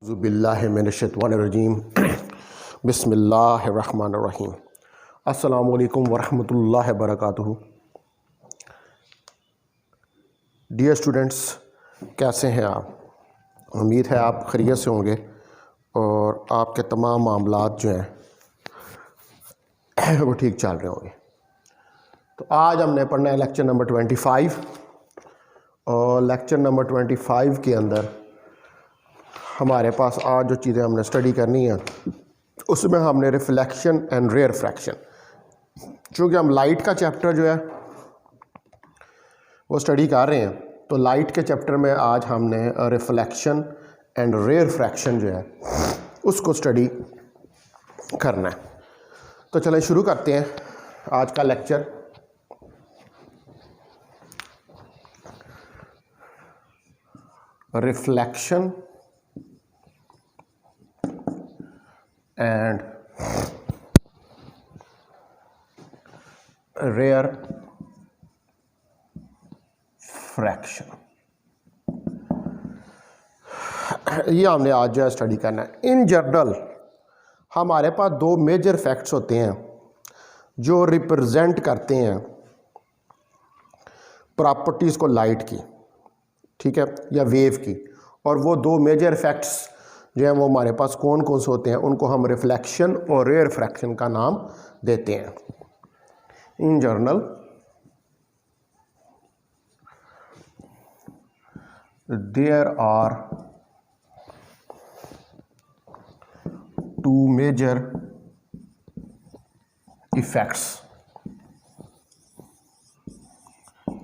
ज़ुबिल्लाहिमिनश्शैतानिर्रजीम बिस्मिल्लाहिर्रहमानिर्रहीम। अस्सलामु अलैकुम वरहमतुल्लाहि वबरकातुहू। डियर स्टूडेंट्स, कैसे हैं आप? उम्मीद है आप खैरियत से होंगे और आपके तमाम मामलात जो हैं वो ठीक चल रहे होंगे। तो आज हमने पढ़ना है लेक्चर नंबर 25 और लेक्चर नंबर 25 के अंदर हमारे पास आज जो चीज़ें हमने स्टडी करनी है उसमें हमने रिफ्लेक्शन एंड रेयर फ्रैक्शन, चूँकि हम लाइट का चैप्टर जो है वो स्टडी कर रहे हैं, तो लाइट के चैप्टर में आज हमने रिफ्लेक्शन एंड रेयर फ्रैक्शन जो है उसको स्टडी करना है। तो चलें शुरू करते हैं आज का lecture. Reflection and rare fraction, ये हमने आज जो है स्टडी करना है। इन जनरल हमारे पास दो मेजर फैक्ट्स होते हैं जो रिप्रेजेंट करते हैं प्रॉपर्टीज़ को लाइट की, ठीक है, या वेव की, और वो दो मेजर फैक्ट्स जो है वो हमारे पास कौन कौन से होते हैं, उनको हम रिफ्लेक्शन और रेयर फ्रैक्शन का नाम देते हैं। In general there are two major effects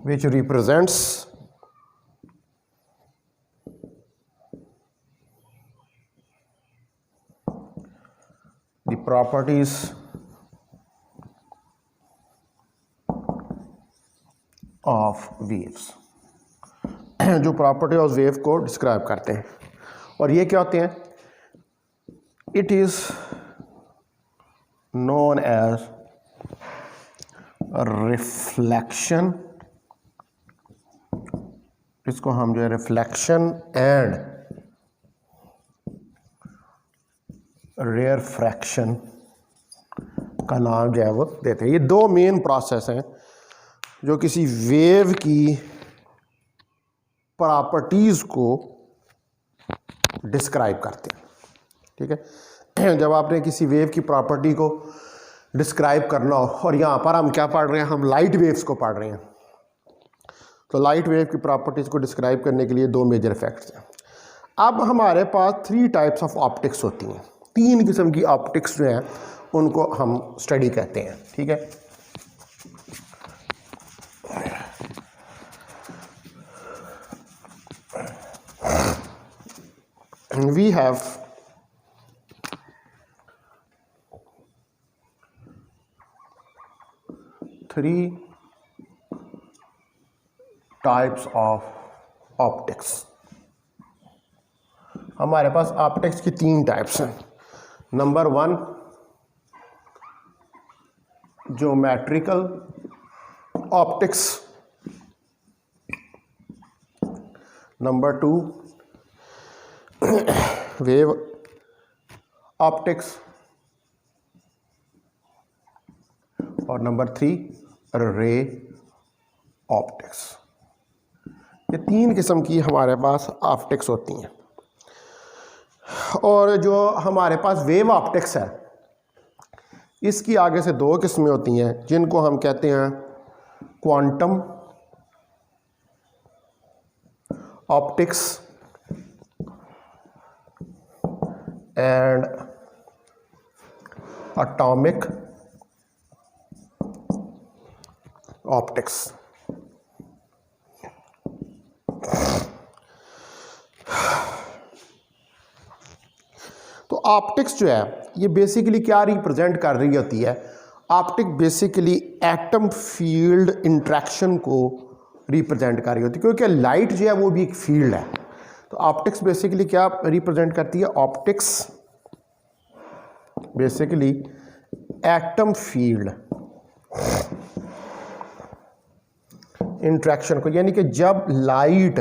which represents the properties of waves, जो प्रॉपर्टी ऑफ वेव को डिस्क्राइब करते हैं। और ये क्या होते हैं? It is known as reflection, इसको हम जो है रिफ्लेक्शन एंड रेयर फ्रैक्शन का नाम जो है वो देते हैं। ये दो मेन प्रोसेस हैं जो किसी वेव की प्रॉपर्टीज़ को डिस्क्राइब करते हैं, ठीक है। जब आपने किसी वेव की प्रॉपर्टी को डिस्क्राइब करना हो, और यहाँ पर हम क्या पढ़ रहे हैं, हम लाइट वेव्स को पढ़ रहे हैं, तो लाइट वेव की प्रॉपर्टीज़ को डिस्क्राइब करने के लिए दो मेजर फैक्ट्स हैं। अब हमारे पास 3 टाइप्स ऑफ ऑप्टिक्स होती हैं, 3 किस्म की ऑप्टिक्स जो हैं उनको हम स्टडी कहते हैं, ठीक है। We have 3 types of optics. हमारे पास ऑप्टिक्स की 3 टाइप्स हैं। Number 1 geometrical optics, number 2 wave optics, और नंबर 3 रे ऑप्टिक्स। ये 3 किस्म की हमारे पास ऑप्टिक्स होती हैं। और जो हमारे पास वेव ऑप्टिक्स है, इसकी आगे से 2 किस्में होती हैं जिनको हम कहते हैं quantum optics and atomic optics. तो ऑप्टिक्स जो है ये बेसिकली क्या रिप्रेजेंट कर रही होती है? Optic basically atom field interaction को रिप्रेजेंट कर रही होती है, क्योंकि लाइट जो है वो भी एक फील्ड है। तो ऑप्टिक्स बेसिकली क्या रिप्रेजेंट करती है? Optics basically atom field interaction को, यानी कि जब लाइट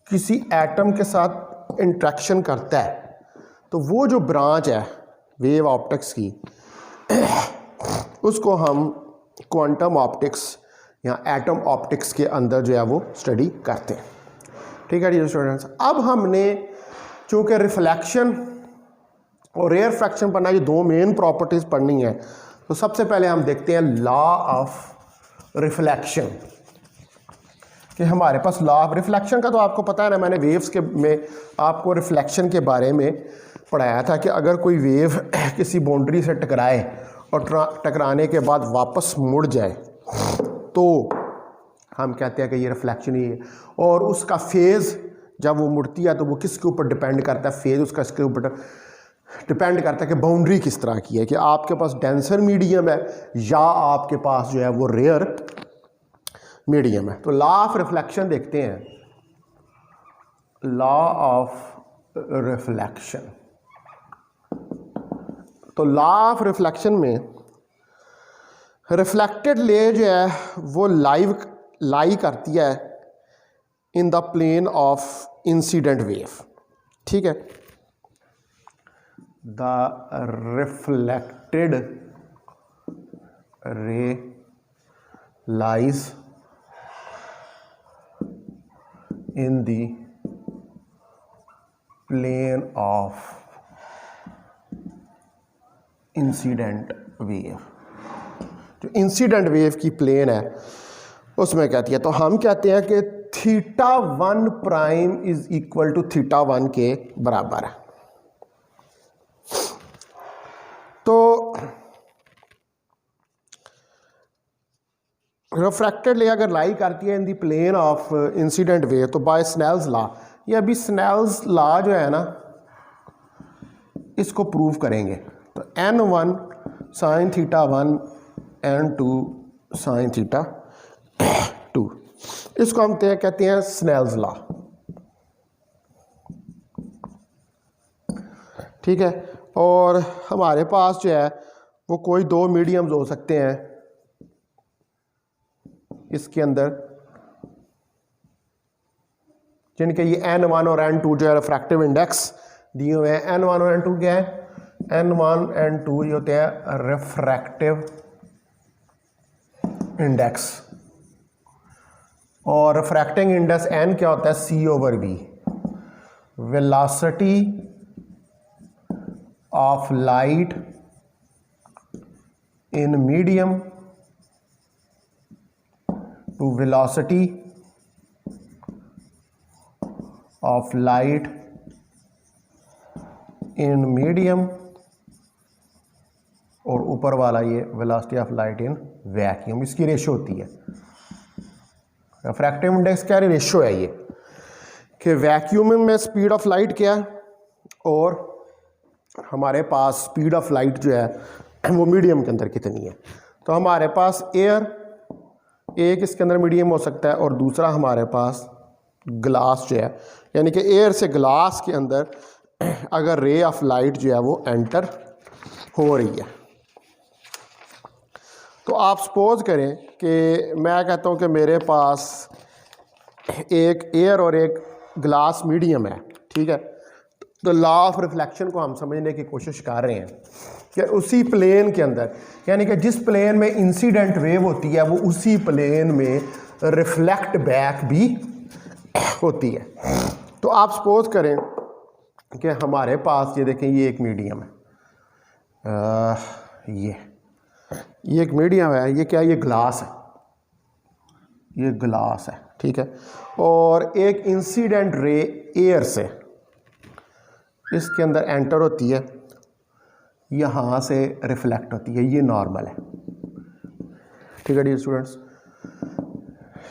किसी एटम के साथ इंट्रैक्शन करता है तो वो जो ब्रांच है वेव ऑप्टिक्स की उसको हम क्वांटम ऑप्टिक्स या एटम ऑप्टिक्स के अंदर जो है वो स्टडी करते हैं। ठीक है डियर स्टूडेंट्स, अब हमने चूँकि रिफ्लेक्शन और रेयर फ्रैक्शन पढ़ना, ये दो मेन प्रॉपर्टीज़ पढ़नी है, तो सबसे पहले हम देखते हैं लॉ ऑफ रिफ्लेक्शन कि हमारे पास लॉ ऑफ रिफ्लेक्शन का तो आपको पता है ना, मैंने वेव्स के में आपको रिफ्लेक्शन के बारे में पढ़ाया था कि अगर कोई वेव किसी बाउंड्री से टकराए और टकराने के बाद वापस मुड़ जाए तो हम कहते हैं कि ये रिफ्लेक्शन ही है। और उसका फेज़ जब वो मुड़ती है तो वो किसके ऊपर डिपेंड करता है, फेज़ उसका इसके ऊपर डिपेंड करता है कि बाउंड्री किस तरह की है, कि आपके पास डेंसर मीडियम है या आपके पास जो है वो रेयर मीडियम है। तो लॉ ऑफ रिफ्लेक्शन देखते हैं, लॉ ऑफ रिफ्लेक्शन। तो लॉ ऑफ रिफ्लेक्शन में रिफ्लेक्टेड ले जो है वो लाई करती है in the plane of incident wave. ठीक है, the reflected ray lies in the plane of incident wave. जो इंसिडेंट वेव की प्लेन है उसमें कहती है, तो हम कहते हैं कि θ1 प्राइम इज इक्वल टू θ1 के बराबर है। तो रिफ्रैक्टेड ले अगर लाई करती है in the plane of incident wave, तो बाय स्नेल्स लॉ, ये अभी स्नेल्स लॉ जो है ना इसको प्रूव करेंगे। तो n1 साइन θ1 n2 साइन θ2, इसको हम कहते हैं स्नेल्स लॉ। ठीक है, और हमारे पास जो है वो कोई दो मीडियम्स हो सकते हैं इसके अंदर, जिनके ये n1 और n2 जो है रिफ्रैक्टिव इंडेक्स दिए हुए हैं। n1 और n2 क्या है, n1 n2 ये होते हैं रिफ्रैक्टिव इंडेक्स, और रिफ्रैक्टिंग इंडेक्स n क्या होता है, c/v, velocity of light in medium to velocity of light in medium, और ऊपर वाला ये velocity of light in vacuum, इसकी रेशो होती है। रिफ्रैक्टिव इंडेक्स क्या रेशो है ये, कि वैक्यूम में स्पीड ऑफ लाइट क्या है और हमारे पास स्पीड ऑफ लाइट जो है वो मीडियम के अंदर कितनी है। तो हमारे पास एयर एक इसके अंदर मीडियम हो सकता है, और दूसरा हमारे पास ग्लास जो है, यानी कि एयर से ग्लास के अंदर अगर रे ऑफ लाइट जो है वो एंटर हो रही है। तो आप सपोज करें कि मैं कहता हूं कि मेरे पास एक एयर और एक ग्लास मीडियम है। ठीक है, तो लॉ ऑफ रिफ्लेक्शन को हम समझने की कोशिश कर रहे हैं कि उसी प्लेन के अंदर, यानी कि जिस प्लेन में इंसिडेंट वेव होती है वो उसी प्लेन में रिफ्लेक्ट बैक भी होती है। तो आप सपोज करें कि हमारे पास ये देखें, ये एक मीडियम है, ये एक मीडियम है, ये क्या है, ये ग्लास है, ये ग्लास है। ठीक है, और एक इंसिडेंट रे एयर से इसके अंदर एंटर होती है, यहाँ से रिफ्लेक्ट होती है, ये नॉर्मल है। ठीक है डियर स्टूडेंट्स,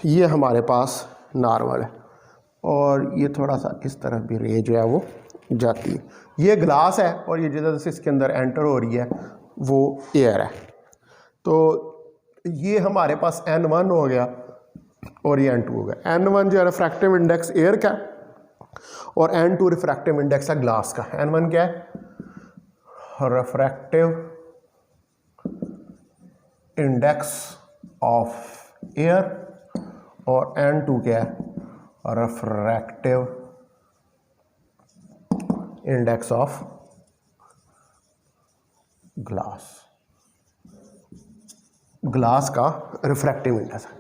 ये हमारे पास नॉर्मल है, और ये थोड़ा सा इस तरफ भी रे जो है वो जाती है। ये ग्लास है और ये जिधर से इसके अंदर एंटर हो रही है वो एयर है। तो ये हमारे पास n1 हो गया और ये n2 हो गया। n1 जो है रिफ्रैक्टिव इंडेक्स एयर का, और n2 रिफ्रैक्टिव इंडेक्स है ग्लास का। n1 क्या है, रिफ्रैक्टिव इंडेक्स ऑफ एयर, और n2 क्या है, refractive index of glass, glass का रिफ्रैक्टिव इंडेक्स है।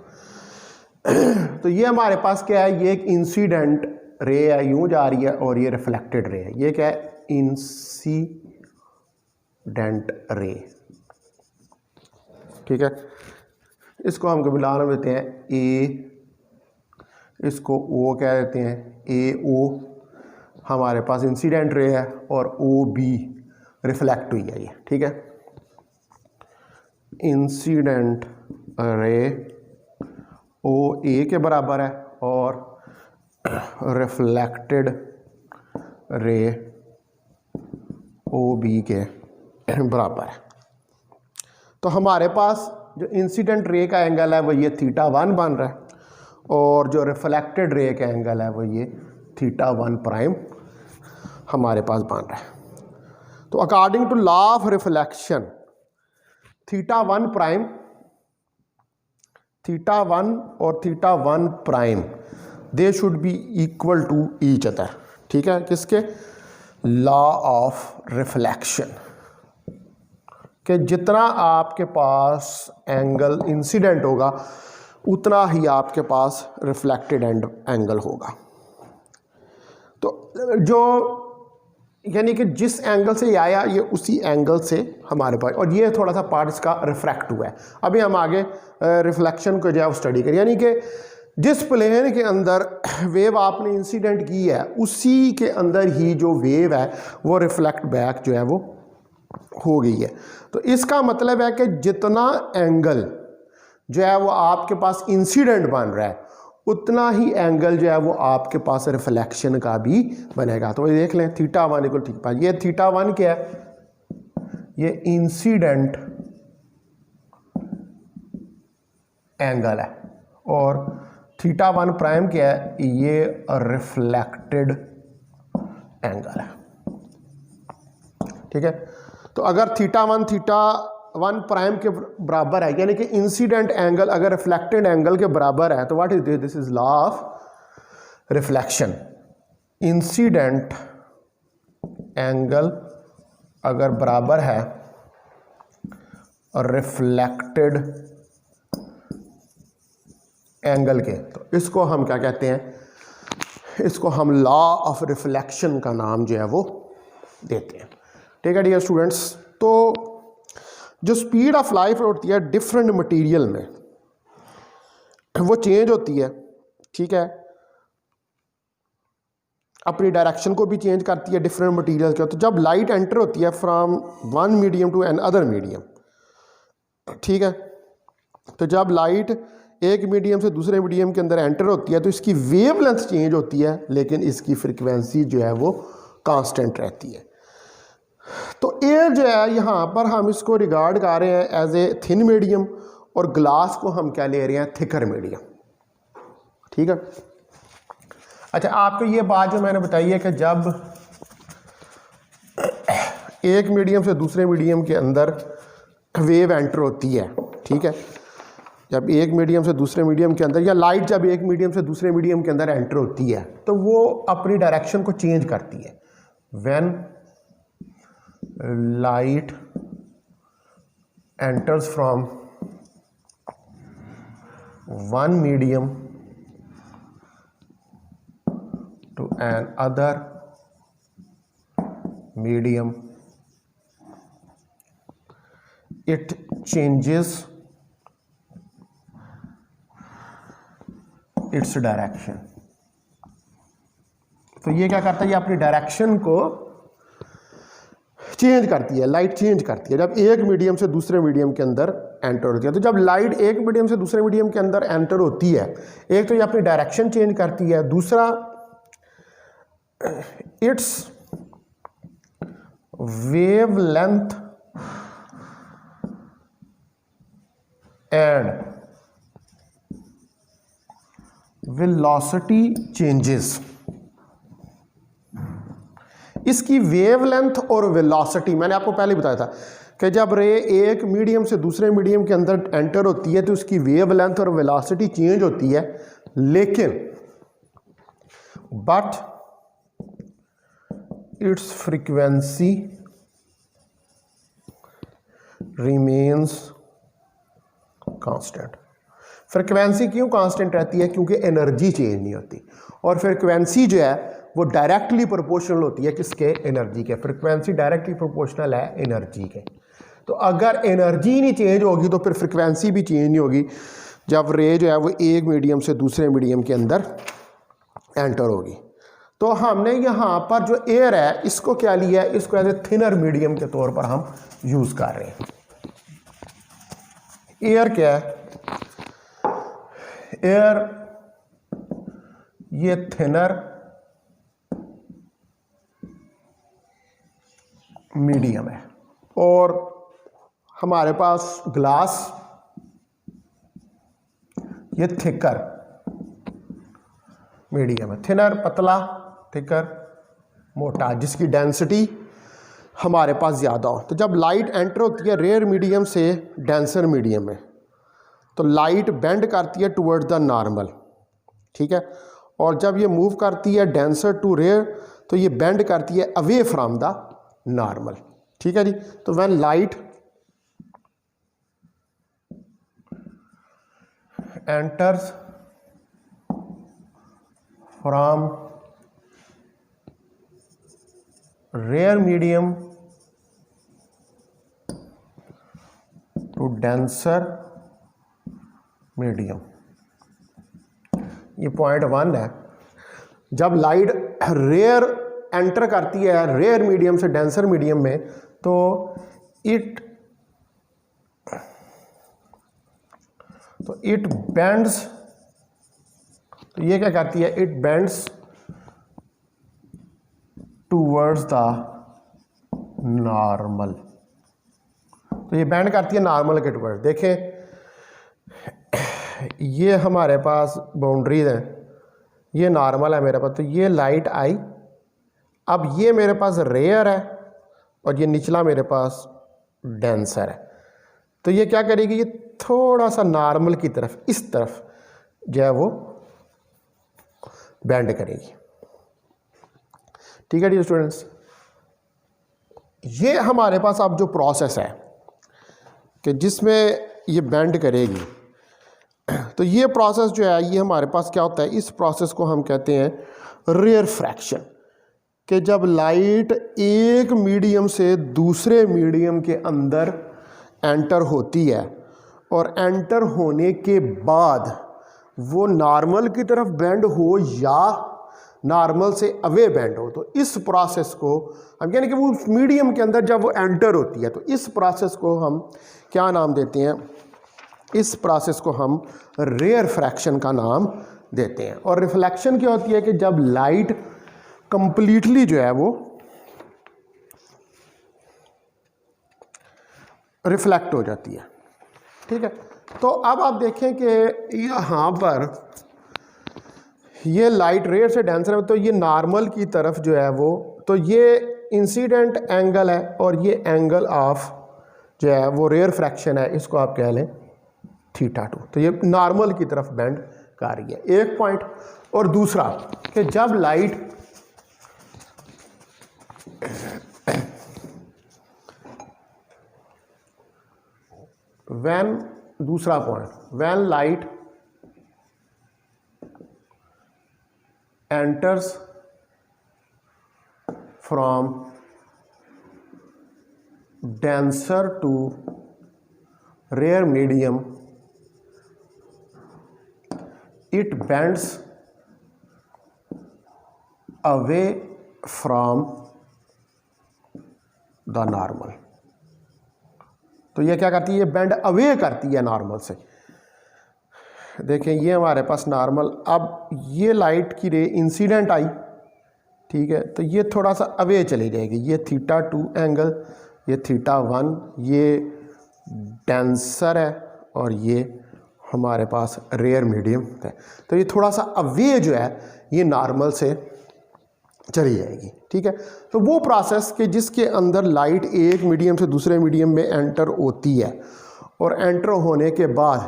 तो ये हमारे पास क्या है, ये एक इंसिडेंट रे है, यूं जा रही है, और ये रिफ्लेक्टेड रे है। ये क्या है, इंसिडेंट रे, ठीक है। इसको हम कभी नाम देते हैं ए, इसको ओ कह देते हैं, ए ओ हमारे पास इंसिडेंट रे है, और ओ बी रिफ्लेक्ट हुई है ये, ठीक है। इंसिडेंट रे ओ ए के बराबर है, और रिफ्लेक्टेड रे ओ बी के बराबर है। तो हमारे पास जो इंसिडेंट रे का एंगल है वो ये θ1 बन रहा है, और जो रिफ्लेक्टेड रे का एंगल है वो ये θ1 प्राइम हमारे पास बन रहा है। तो according to law of reflection θ1 prime, θ1 और θ1 prime they should be equal to each other, ठीक है। किसके, लॉ ऑफ रिफ्लेक्शन कि जितना आपके पास एंगल इंसिडेंट होगा उतना ही आपके पास रिफ्लेक्टेड एंगल होगा। तो जो यानी कि जिस एंगल से ये आया ये उसी एंगल से हमारे पास, और ये थोड़ा सा पार्ट इसका रिफ्रैक्ट हुआ है। अभी हम आगे रिफ्लेक्शन को जो है स्टडी करें, यानी कि जिस प्लेन के अंदर वेव आपने इंसिडेंट की है उसी के अंदर ही जो वेव है वो रिफ्लेक्ट बैक जो है वो हो गई है। तो इसका मतलब है कि जितना एंगल जो है वो आपके पास इंसिडेंट बन रहा है उतना ही एंगल जो है वो आपके पास रिफ्लेक्शन का भी बनेगा। तो ये देख लें θ1 इक्वल ठीक, ये θ1 क्या है, ये इंसिडेंट एंगल है, और θ1 प्राइम क्या है, ये रिफ्लेक्टेड एंगल है, ठीक है। तो अगर θ1 प्राइम के बराबर है, यानी कि इंसिडेंट एंगल अगर रिफ्लेक्टेड एंगल के बराबर है, तो what is this is law of reflection. Incident angle अगर बराबर है और रिफ्लेक्टेड एंगल के, तो इसको हम क्या कहते हैं, इसको हम लॉ ऑफ रिफ्लेक्शन का नाम जो है वो देते हैं, ठीक है डियर स्टूडेंट्स। तो जो स्पीड ऑफ लाइट होती है डिफरेंट मटेरियल में वो चेंज होती है, ठीक है, अपनी डायरेक्शन को भी चेंज करती है डिफरेंट मटेरियल के। तो जब लाइट एंटर होती है from one medium to another medium, ठीक है, तो जब लाइट एक मीडियम से दूसरे मीडियम के अंदर एंटर होती है तो इसकी वेवलेंथ चेंज होती है, लेकिन इसकी फ्रीक्वेंसी जो है वो कांस्टेंट रहती है। तो एयर जो है यहाँ पर हम इसको रिगार्ड कर रहे हैं एज ए थिन मीडियम, और ग्लास को हम क्या ले रहे हैं, थिकर मीडियम, ठीक है। अच्छा, आपको ये बात जो मैंने बताई है कि जब एक मीडियम से दूसरे मीडियम के अंदर वेव एंटर होती है, ठीक है, जब एक मीडियम से दूसरे मीडियम के अंदर, या लाइट जब एक मीडियम से दूसरे मीडियम के अंदर एंटर होती है तो वो अपनी डायरेक्शन को चेंज करती है। When light enters from one medium to another medium, it changes its direction। तो ये क्या करता है, ये अपनी डायरेक्शन को चेंज करती है, लाइट चेंज करती है जब एक मीडियम से दूसरे मीडियम के अंदर एंटर होती है। तो जब लाइट एक मीडियम से दूसरे मीडियम के अंदर एंटर होती है, एक तो ये अपनी डायरेक्शन चेंज करती है, दूसरा it's wavelength and velocity changes. इसकी वेवलेंथ और वेलोसिटी मैंने आपको पहले बताया था कि जब रे एक मीडियम से दूसरे मीडियम के अंदर एंटर होती है तो उसकी वेवलेंथ और वेलोसिटी चेंज होती है, लेकिन but its frequency remains constant। Frequency क्यों कांस्टेंट रहती है? क्योंकि एनर्जी चेंज नहीं होती, और फ्रिक्वेंसी जो है वो डायरेक्टली प्रोपोर्शनल होती है किसके? एनर्जी के। फ्रिक्वेंसी डायरेक्टली प्रोपोर्शनल है एनर्जी के। तो अगर एनर्जी नहीं चेंज होगी तो फिर फ्रिक्वेंसी भी चेंज नहीं होगी जब रे जो है वो एक मीडियम से दूसरे मीडियम के अंदर एंटर होगी। तो हमने यहाँ पर जो एयर है इसको क्या लिया है? इसको एज ए थिनर मीडियम के तौर पर हम यूज कर रहे हैं। एयर क्या है? एयर ये थिनर मीडियम है, और हमारे पास ग्लास ये थिकर मीडियम है। थिनर पतला, थिकर मोटा, जिसकी डेंसिटी हमारे पास ज़्यादा हो। तो जब लाइट एंटर होती है रेयर मीडियम से डेंसर मीडियम में, तो लाइट बेंड करती है टुवर्ड्स द नॉर्मल, ठीक है। और जब ये मूव करती है डेंसर टू रेयर, तो ये बेंड करती है अवे फ्रॉम द नॉर्मल, ठीक है जी। तो when light enters from rare medium to denser medium, ये पॉइंट 1 है। जब लाइट रेयर एंटर करती है रेयर मीडियम से डेंसर मीडियम में, तो इट बेंड्स, तो ये क्या करती है? It bends towards the normal. तो ये बेंड करती है नॉर्मल के टूवर्ड्स। देखें ये हमारे पास बाउंड्रीज हैं, ये नॉर्मल है मेरे पास, तो ये लाइट आई, अब ये मेरे पास रेयर है और ये निचला मेरे पास डेंसर है। तो ये क्या करेगी? ये थोड़ा सा नॉर्मल की तरफ, इस तरफ जो है वो बेंड करेगी, ठीक है जी स्टूडेंट्स। ये हमारे पास अब जो प्रोसेस है कि जिसमें ये बेंड करेगी, तो ये प्रोसेस जो है ये हमारे पास क्या होता है? इस प्रोसेस को हम कहते हैं रेयर फ्रैक्शन। कि जब लाइट एक मीडियम से दूसरे मीडियम के अंदर एंटर होती है और एंटर होने के बाद वो नॉर्मल की तरफ बेंड हो या नॉर्मल से अवे बेंड हो, तो इस प्रोसेस को हम यानी कि वो मीडियम के अंदर जब वो एंटर होती है, तो इस प्रोसेस को हम क्या नाम देते हैं? इस प्रोसेस को हम रेयर फ्रैक्शन का नाम देते हैं। और रिफ्लेक्शन क्या होती है? कि जब लाइट कंप्लीटली जो है वो रिफ्लेक्ट हो जाती है, ठीक है। तो अब आप देखें कि यहाँ पर ये लाइट रेयर से डेंसर है, तो ये नॉर्मल की तरफ जो है वो, तो ये इंसिडेंट एंगल है और ये एंगल ऑफ जो है वो रेयर फ्रैक्शन है, इसको आप कह लें θ2। तो ये नॉर्मल की तरफ बेंड कर रही है, एक पॉइंट। और दूसरा कि जब लाइट दूसरा point, when light enters from denser to rare medium, it bends away from the normal। तो ये क्या करती है? ये बेंड अवे करती है नॉर्मल से। देखें ये हमारे पास नॉर्मल, अब ये लाइट की रे इंसिडेंट आई, ठीक है, तो ये थोड़ा सा अवे चली जाएगी, ये θ2 एंगल, ये θ1, ये डेंसर है और ये हमारे पास रेयर मीडियम है। तो ये थोड़ा सा अवे जो है ये नॉर्मल से चली जाएगी, ठीक है। तो वो प्रोसेस के जिसके अंदर लाइट एक मीडियम से दूसरे मीडियम में एंटर होती है और एंटर होने के बाद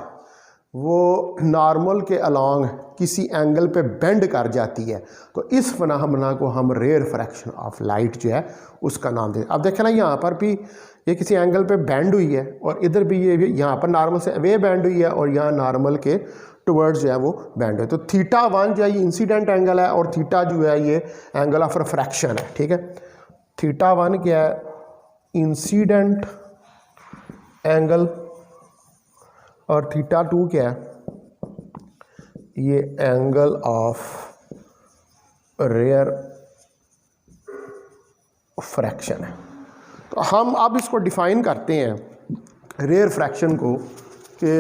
वो नॉर्मल के अलॉन्ग किसी एंगल पे बेंड कर जाती है, तो इस फिनोमेना को हम रेयर फ्रैक्शन ऑफ लाइट जो है उसका नाम दें। अब देखें ना, यहाँ पर भी ये किसी एंगल पे बेंड हुई है और इधर भी ये यहाँ पर नॉर्मल से अवे बेंड हुई है और यहाँ नॉर्मल के टुवर्ड्स जो है वो बेंड है। तो θ1 जो है ये इंसिडेंट एंगल है और थीटा जो है ये एंगल ऑफ रिफ्रैक्शन है, ठीक है। θ1 क्या है, इंसिडेंट एंगल, और θ2 क्या है, ये एंगल ऑफ रेयर फ्रैक्शन है। तो हम अब इसको डिफाइन करते हैं रेयर फ्रैक्शन को, कि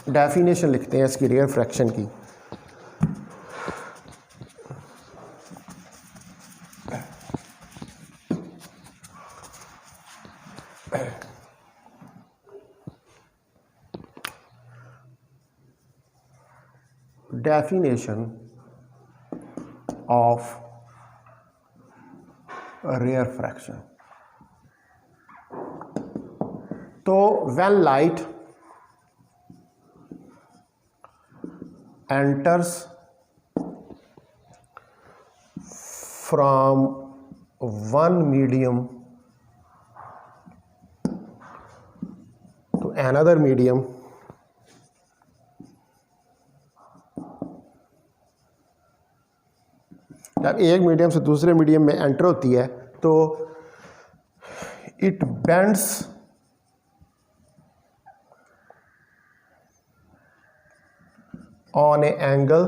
डेफिनेशन लिखते हैं इसकी रेयर फ्रैक्शन की। Definition of refraction. तो when light enters from one medium to another medium, जब एक मीडियम से दूसरे मीडियम में एंटर होती है तो it bends on an angle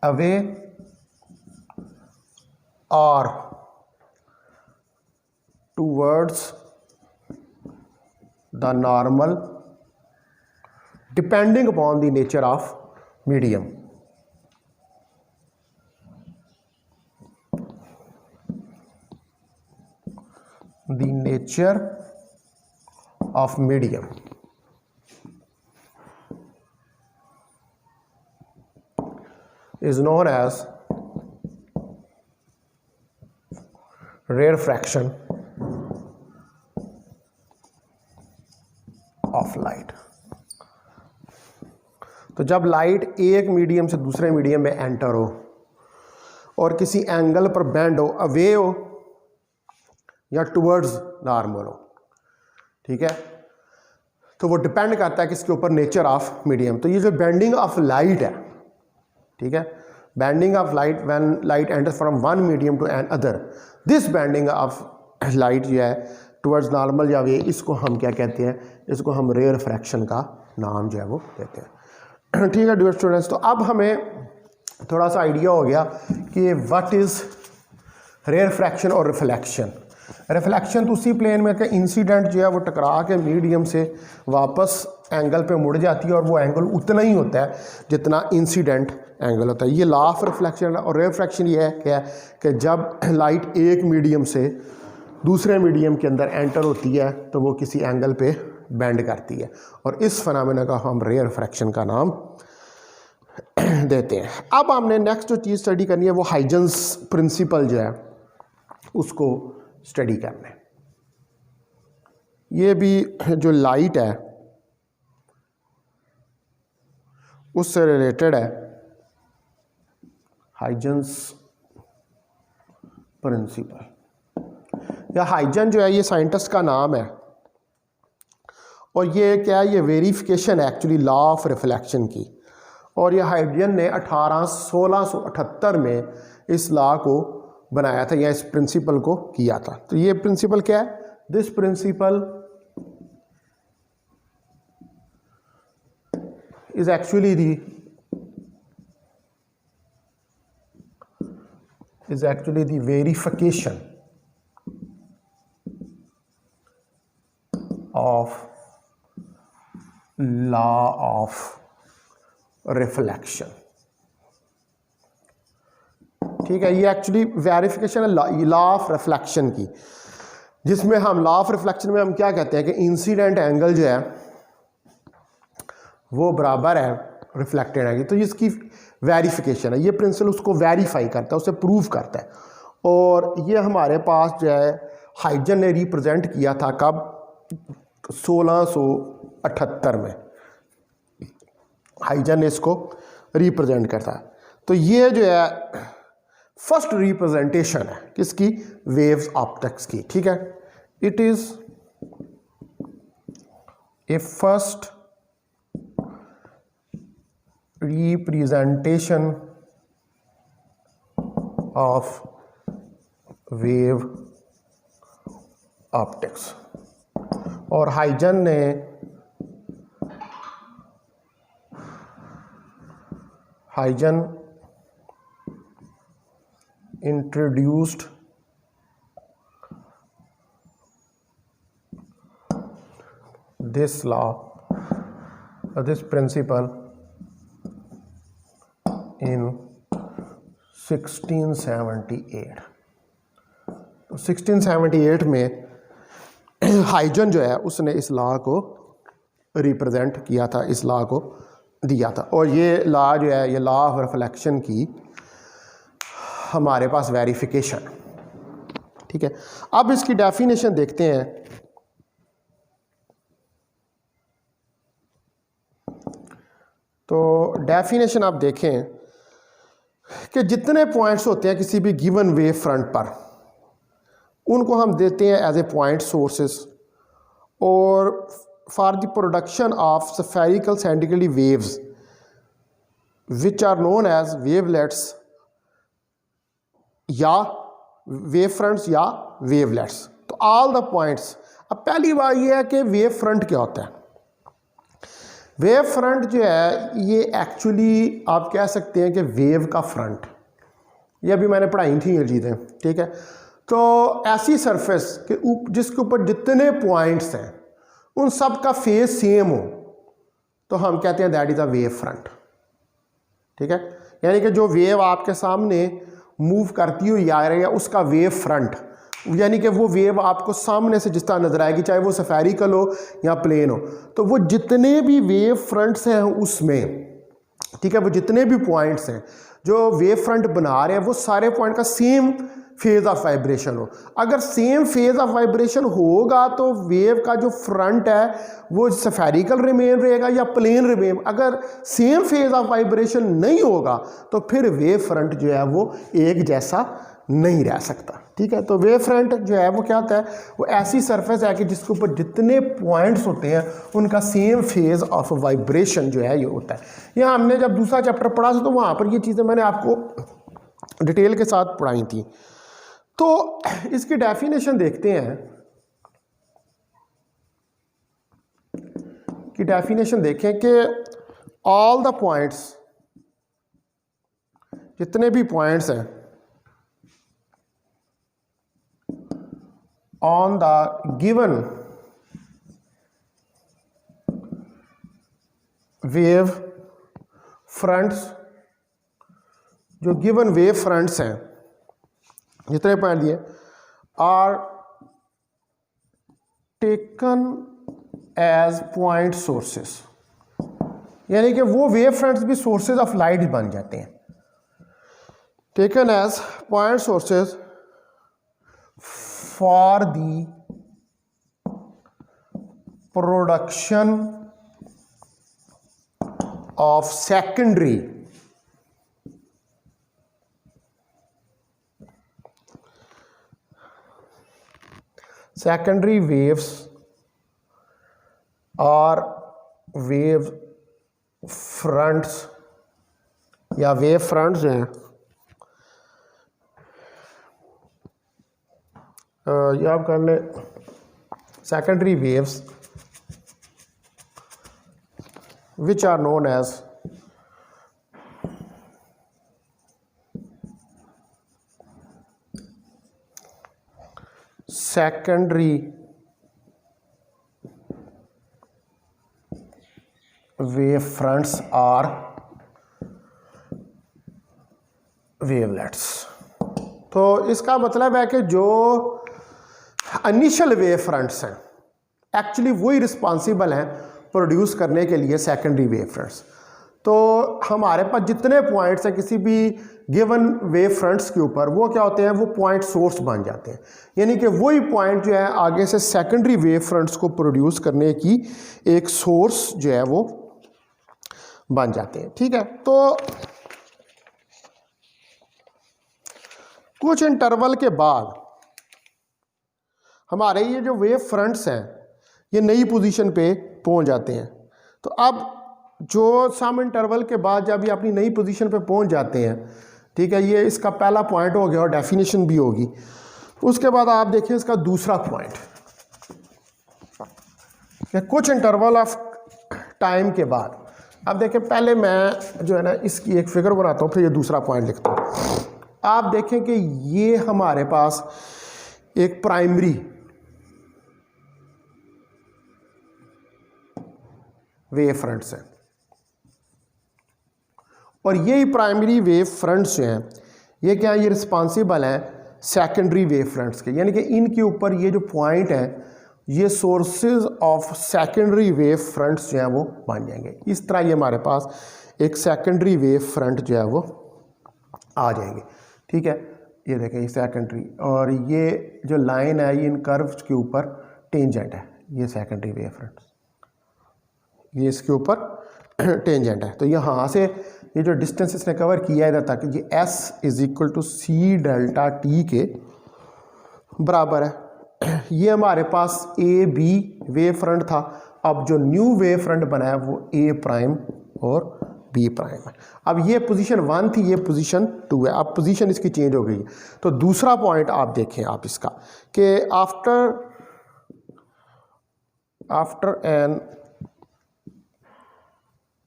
away or towards the normal depending upon the nature of medium. The nature of medium is known as rarefaction of light। तो जब लाइट एक मीडियम से दूसरे मीडियम में एंटर हो और किसी एंगल पर बेंड हो, अवे हो या टुवर्ड्स नॉर्मल हो, ठीक है, तो वो डिपेंड करता है किसके ऊपर, नेचर ऑफ मीडियम। तो ये जो बेंडिंग ऑफ लाइट है, ठीक है, bending of light when light enters from one medium to another, this bending of light जो है टुवर्ड्स नॉर्मल या वे, इसको हम क्या कहते हैं, इसको हम रेयर फ्रैक्शन का नाम जो है वो देते हैं। ठीक है डियर स्टूडेंट्स, तो अब हमें थोड़ा सा आइडिया हो गया कि व्हाट इज़ रेयर फ्रैक्शन और रिफ्लेक्शन। रिफ्लेक्शन तो उसी प्लेन में कि इंसिडेंट जो है वो टकरा के मीडियम से वापस एंगल पे मुड़ जाती है और वो एंगल उतना ही होता है जितना इंसिडेंट एंगल होता है। ये लॉ ऑफ रिफ्लेक्शन। और रिफ्लेक्शन ये है क्या है कि जब लाइट एक मीडियम से दूसरे मीडियम के अंदर एंटर होती है तो वो किसी एंगल पे बेंड करती है, और इस फिनोमेना का हम रेयर फ्रैक्शन का नाम देते हैं। अब हमने नेक्स्ट जो चीज़ स्टडी करनी है वो हाइजेंस प्रिंसिपल जो है उसको स्टडी करना है। ये भी जो लाइट है उससे रिलेटेड है, हाइजेंस प्रिंसिपल। या हाइजन जो है ये साइंटिस्ट का नाम है, और ये क्या है, ये वेरिफिकेशन है एक्चुअली लॉ ऑफ रिफ्लेक्शन की। और ये हाइजन ने 1678 में इस लॉ को बनाया था या इस प्रिंसिपल को किया था। तो ये प्रिंसिपल क्या है, this principle is actually the verification of law of reflection. ठीक है, ये एक्चुअली वेरिफिकेशन है लॉ ऑफ रिफ्लेक्शन की, जिसमें हम लॉ ऑफ रिफ्लेक्शन में हम क्या कहते हैं कि इंसिडेंट एंगल जो है वो बराबर है रिफ्लेक्टेड एंगल। तो इसकी वेरिफिकेशन है, ये प्रिंसिपल उसको वेरीफाई करता है, उसे प्रूव करता है। और ये हमारे पास जो है हाइजन ने रिप्रेजेंट किया था कब? 1678 में हाइजन ने इसको रिप्रेजेंट करता है। तो ये जो है फर्स्ट रिप्रेजेंटेशन है किसकी? वेव्स ऑप्टिक्स की। ठीक है, it is a first representation of wave optics. और हाइजन ने introduced this law, this principle in 1678। तो 1678 में हाइजन जो है उसने इस लॉ को रिप्रेजेंट किया था, इस लॉ को दिया था। और ये लॉ जो है, ये लॉ ऑफ रिफ्लेक्शन की हमारे पास वेरिफिकेशन। ठीक है, अब इसकी डेफिनेशन देखते हैं। तो डेफिनेशन आप देखें कि जितने पॉइंट्स होते हैं किसी भी गिवन वेव फ्रंट पर, उनको हम देते हैं एज ए पॉइंट सोर्सेस, और for the production of spherical cylindrical waves which are known as wavelets या वेव फ्रंट्स या वेवलेट्स। तो ऑल द पॉइंट्स। अब पहली बात यह है कि वेव फ्रंट क्या होता है। वेव फ्रंट जो है ये एक्चुअली आप कह सकते हैं कि वेव का फ्रंट, ये अभी मैंने पढ़ाई थी ये चीज़ें। ठीक है, तो ऐसी सरफेस के जिसके ऊपर जितने पॉइंट्स हैं उन सब का फेज सेम हो तो हम कहते हैं that is a wave front. ठीक है, यानी कि जो वेव आपके सामने मूव करती हुई आ रही है उसका वेव फ्रंट, यानी कि वो वेव आपको सामने से जिस तरह नजर आएगी, चाहे वो स्फेरिकल हो या प्लेन हो, तो वो जितने भी वेव फ्रंट्स हैं उसमें, ठीक है, वो जितने भी पॉइंट्स हैं जो वेव फ्रंट बना रहे हैं वो सारे पॉइंट का सेम फेज ऑफ वाइब्रेशन हो। अगर सेम फेज ऑफ वाइब्रेशन होगा तो वेव का जो फ्रंट है वो स्फेरिकल रिमेन रहेगा या प्लेन रिमेन। अगर सेम फेज ऑफ वाइब्रेशन नहीं होगा तो फिर वेव फ्रंट जो है वो एक जैसा नहीं रह सकता। ठीक है, तो वेव फ्रंट जो है वो क्या होता है, वो ऐसी सरफेस है कि जिसके ऊपर जितने पॉइंट्स होते हैं उनका सेम फेज ऑफ वाइब्रेशन जो है ये होता है। यहाँ हमने जब दूसरा चैप्टर पढ़ा था तो वहाँ पर ये चीज़ें मैंने आपको डिटेल के साथ पढ़ाई थी। तो इसकी डेफिनेशन देखते हैं कि डेफिनेशन देखें कि ऑल द पॉइंट्स, जितने भी पॉइंट्स हैं on the given wave fronts, जो गिवन वेव फ्रंट्स हैं जितने पॉइंट दिए, are taken as point sources, यानी कि वो वेव फ्रंट्स भी सोर्सेज ऑफ लाइट बन जाते हैं। Taken as point sources for the production of secondary waves or wave fronts या वेव फ्रंट्स हैं, ये आप कर लें secondary waves which are known as secondary wave fronts are wavelets। तो इसका मतलब है कि जो इनिशियल वेव फ्रंट्स हैं एक्चुअली वही रिस्पॉन्सिबल हैं प्रोड्यूस करने के लिए सेकेंडरी वेव फ्रंट्स। तो हमारे पास जितने पॉइंट्स हैं किसी भी गिवन वेव फ्रंट्स के ऊपर, वो क्या होते हैं, वो पॉइंट सोर्स बन जाते हैं। यानी कि वही पॉइंट जो है आगे से सेकेंडरी वेव फ्रंट्स को प्रोड्यूस करने की एक सोर्स जो है वो बन जाते हैं। ठीक है, तो कुछ इंटरवल के बाद हमारे ये जो वेव फ्रंट्स हैं ये नई पोजीशन पे पहुंच जाते हैं। तो अब जो सम इंटरवल के बाद जब ये अपनी नई पोजीशन पे पहुंच जाते हैं, ठीक है, ये इसका पहला पॉइंट हो गया और डेफिनेशन भी होगी। उसके बाद आप देखिए इसका दूसरा पॉइंट, कुछ इंटरवल ऑफ टाइम के बाद। अब देखिए पहले मैं जो है ना इसकी एक फिगर बनाता हूँ, फिर ये दूसरा पॉइंट लिखता हूँ। आप देखें कि ये हमारे पास एक प्राइमरी वेव फ्रंट्स है और यही प्राइमरी वेव फ्रंट्स जो हैं ये क्या है, ये रिस्पॉन्सिबल हैं सेकेंडरी वेव फ्रंट्स के। यानी कि इनके ऊपर ये जो पॉइंट है ये sources of secondary wave fronts जो हैं वो बन जाएंगे। इस तरह ये हमारे पास एक सेकेंडरी वेव फ्रंट जो है वो आ जाएंगे। ठीक है, ये देखें ये सेकेंडरी, और ये जो लाइन है ये इन कर्व्स के ऊपर टेंजेंट है, ये सेकेंडरी वेव फ्रंट्स, ये इसके ऊपर टेंजेंट है। तो यहाँ से ये जो डिस्टेंस इसने कवर किया है इधर तक, ये S = C डेल्टा T के बराबर है। ये हमारे पास AB वेव फ्रंट था। अब जो न्यू वेव फ्रंट बना है वो A' और B' है। अब ये पोजीशन 1 थी, ये पोजीशन 2 है। अब पोजीशन इसकी चेंज हो गई है। तो दूसरा पॉइंट आप देखें आप इसका कि after an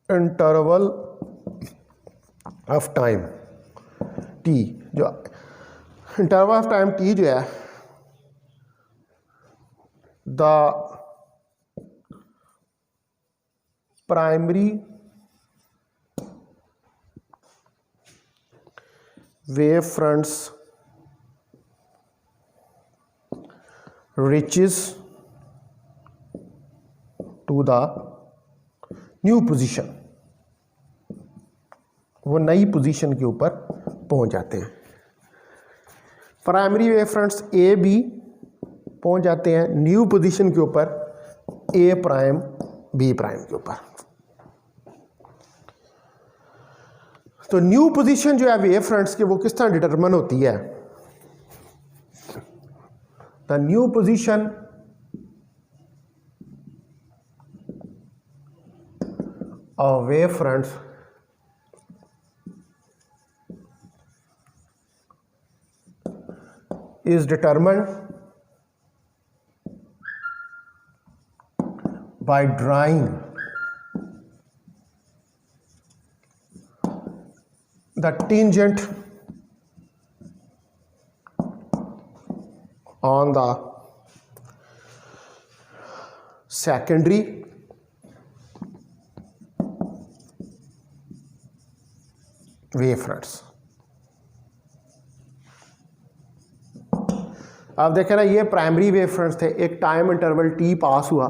interval of time T, जो इंटरवल ऑफ टाइम T जो है, the primary wave fronts reaches to the new position, वो नई पोजीशन के ऊपर पहुंच जाते हैं। प्राइमरी वेव फ्रंट्स AB पहुंच जाते हैं न्यू पोजीशन के ऊपर A', B' के ऊपर। तो न्यू पोजीशन जो है वेव फ्रंट्स की वो किस तरह डिटरमिन होती है? The new position of wave fronts is determined by drawing the tangent on the secondary wave fronts. अब देखें ना, ये प्राइमरी वेव फ्रंट्स थे, एक टाइम इंटरवल T पास हुआ,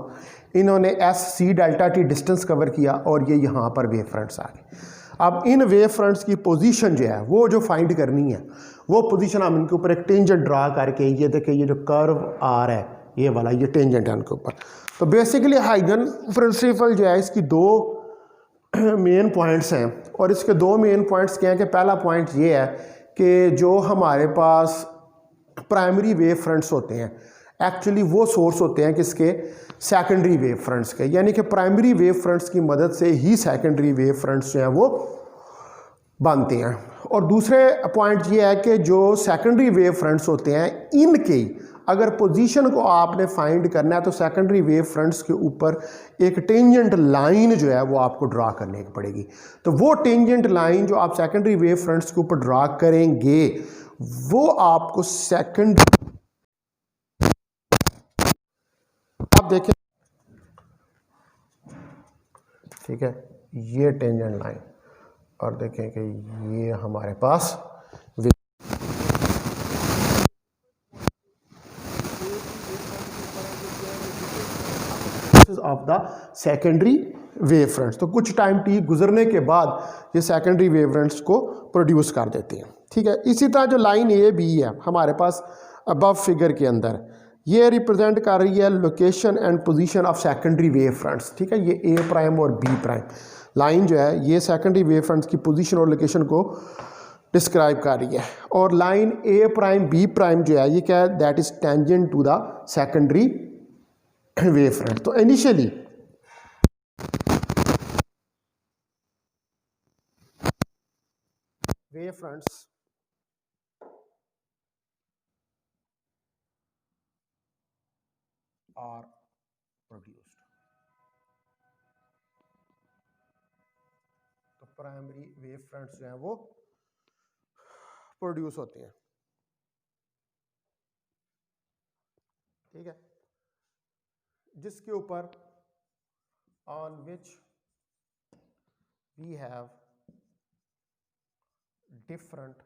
इन्होंने C delta T distance cover किया और ये यहाँ पर वेव फ्रंट्स आ गए। अब इन वेव फ्रंट्स की पोजीशन जो है वो जो फाइंड करनी है, वो पोजीशन हम इनके ऊपर एक टेंजेंट ड्रा करके, ये देखें ये जो कर्व आ रहा है ये वाला, ये टेंजेंट है उनके ऊपर। तो बेसिकली हाइगन प्रिंसिपल जो है इसकी दो मेन पॉइंट्स हैं और इसके दो मेन पॉइंट्स क्या हैं कि पहला पॉइंट ये है कि जो हमारे पास प्राइमरी वेव फ्रंट्स होते हैं एक्चुअली वो सोर्स होते हैं किसके? सेकेंडरी वेव फ्रंट्स के। यानी कि प्राइमरी वेव फ्रंट्स की मदद से ही सेकेंडरी वेव फ्रंट्स जो हैं वो बनते हैं। और दूसरे पॉइंट ये है कि जो सेकेंडरी वेव फ्रंट्स होते हैं इनके अगर पोजीशन को आपने फाइंड करना है तो सेकेंडरी वेव फ्रंट्स के ऊपर एक टेंजेंट लाइन जो है वो आपको ड्रा करने की पड़ेगी। तो वो टेंजेंट लाइन जो आप सेकेंडरी वेव फ्रंट्स के ऊपर ड्रा करेंगे वो आपको सेकेंड, आप देखें, ठीक है, ये टेंजेंट लाइन और देखें कि ये हमारे पास of the secondary wave fronts. तो कुछ टाइम टी गुजरने के बाद ये सेकेंडरी वेव फ्रंट्स को प्रोड्यूस कर देते हैं, ठीक है। इसी तरह जो लाइन ए बी है हमारे पास अबव फिगर के अंदर, ये रिप्रेजेंट कर रही है location and position of secondary wave fronts, ठीक है। ये ए प्राइम और बी प्राइम लाइन जो है ये सेकेंडरी वेव फ्रंट्स की पोजीशन और लोकेशन को डिस्क्राइब कर रही है। और line A prime B prime जो है ये क्या है, that is tangent to the secondary wave front. तो initially wave fronts are produced। तो प्राइमरी वेव फ्रंट्स जो हैं वो प्रोड्यूस होते हैं, ठीक है, जिसके ऊपर on which we have different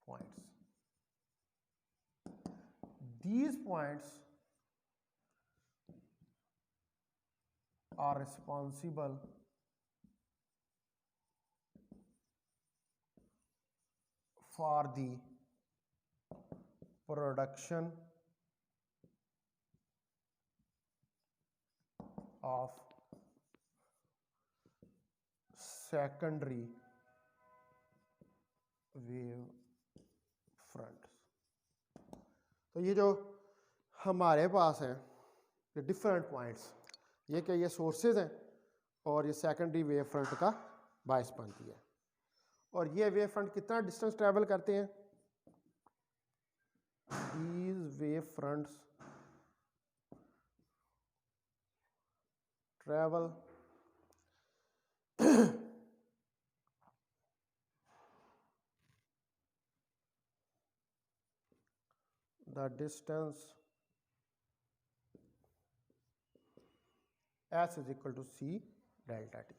points. These points are responsible for the production of secondary wave front. तो ये जो हमारे पास हैं ये डिफरेंट पॉइंट्स, ये क्या, ये सोर्सेज हैं और ये सेकेंडरी वेव फ्रंट का बायस बनती है। और ये वेव फ्रंट कितना डिस्टेंस ट्रैवल करते हैं, these wave fronts travel the distance s is equal to c delta T.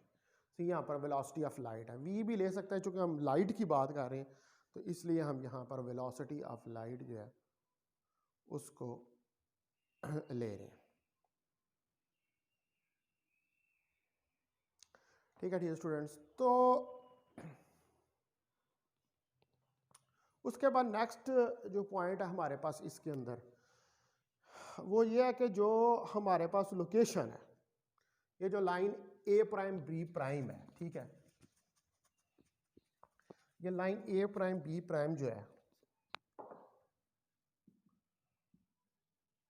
C यहाँ पर वेलोसिटी ऑफ लाइट है, वी भी ले सकते हैं चूंकि हम लाइट की बात कर रहे हैं तो इसलिए हम यहाँ पर वेलोसिटी ऑफ लाइट जो है उसको ले रहे हैं, ठीक है स्टूडेंट्स। तो उसके बाद नेक्स्ट जो पॉइंट है हमारे पास इसके अंदर वो ये है कि जो हमारे पास लोकेशन है, ये जो line A prime B prime है, ठीक है, ये line A prime B prime जो है,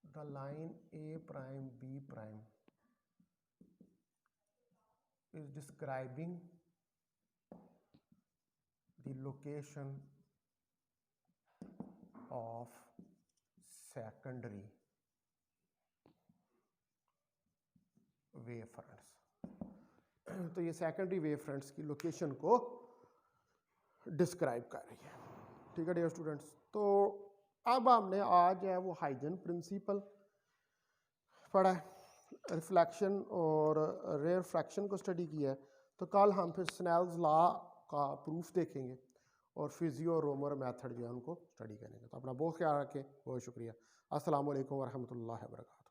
the line A prime B prime is describing the location of secondary wave fronts। तो ये सेकेंडरी वेव फ्रंट्स की लोकेशन को डिस्क्राइब कर रही है, ठीक है डियर स्टूडेंट्स। तो अब हमने आज है वो हाइजन प्रिंसिपल पढ़ा है, रिफ्लेक्शन और रेफ्रैक्शन को स्टडी किया है। तो कल हम फिर स्नेल्स लॉ का प्रूफ देखेंगे और फिजियो रोमर मेथड जो है उनको स्टडी करेंगे। तो अपना बहुत ख्याल रखें, बहुत शुक्रिया। अस्सलाम वालेकुम वरहमतुल्लाहि वबरकातुहू।